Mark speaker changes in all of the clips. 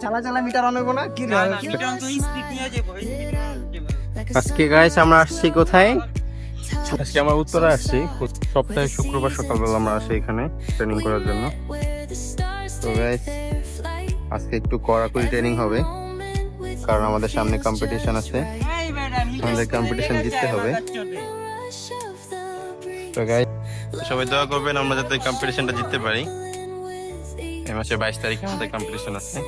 Speaker 1: চালা চালা metre on হইব না কি রে?
Speaker 2: আজকে গাইস আমরা আসছি কোথায়? আজকে আমরা উত্তরে আসছি। সপ্তাহে শুক্রবার সকালবেলা আমরা আসি এখানে ট্রেনিং করার জন্য। তো গাইস আজকে একটু কড়াকড়ি ট্রেনিং হবে, কারণ আমাদের সামনে কম্পিটিশন আছে, আমাদের কম্পিটিশন জিততে হবে। তো গাইস সবাই দোয়া করবেন আমরা যাতে কম্পিটিশনটা জিততে পারি। এই মাসের 22 তারিখে আমাদের কম্পিটিশন আছে,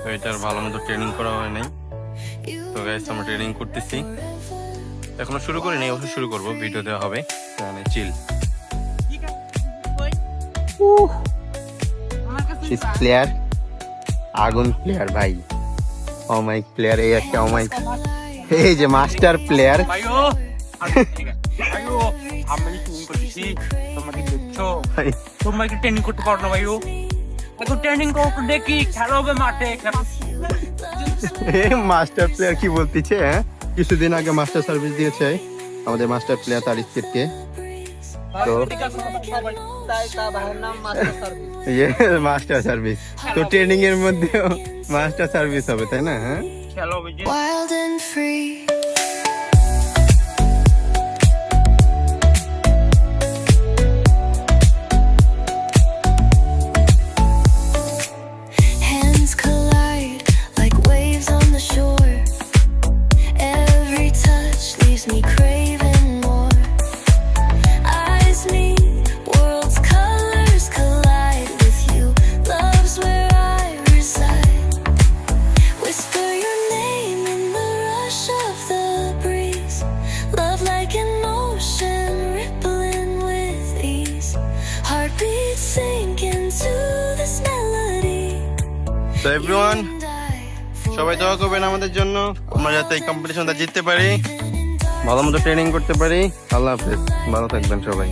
Speaker 2: তো এটার ভালো মতো ট্রেনিং করা হয় নাই। তো গাইস আমরা ট্রেনিং করতেছি, এখনো শুরু করিনি, অবশ্যই শুরু করবো, ভিডিও দেওয়া হবে। মানে চিল প্লেয়ার, আগুন প্লেয়ার ভাই, অমাইক প্লেয়ার, এই একটা অমাইক, এই যে মাস্টার প্লেয়ার।
Speaker 3: আমি ট্রেনিং করতেছি, তোমাকে দেখছো তোমরা কি ট্রেনিং করতে পারো না ভাইও? এখন ট্রেনিং করতে দেখি খেলা হবে মাঠে।
Speaker 2: মাস্টার প্লেয়ার কি বলতেছে? হ্যাঁ, কিছুদিন আগে মাস্টার সার্ভিস দিয়েছে আমাদের মাস্টার প্লেয়ার তার স্টেটকে। তো মাস্টার সার্ভিস, তো ট্রেনিং এর মধ্যেও মাস্টার সার্ভিস হবে, তাই না? হ্যাঁ,
Speaker 3: খেলা হবে যে
Speaker 4: Wild and free. Hands collide like waves on the shore. Every touch leaves me craving more. Eyes meet, worlds' colors collide with you. Love's where I reside. Whisper your name in the rush of the breeze. Love like an ocean rippling with ease. Heartbeats sink into this melody.
Speaker 2: তো everyone
Speaker 4: And I
Speaker 2: সবাই দোয়া করবেন আমাদের জন্য, আমরা যাতে এই কম্পিটিশনটা জিততে পারি, ভালো মতো ট্রেনিং করতে পারি। আল্লাহ হাফেজ, ভালো থাকবেন সবাই।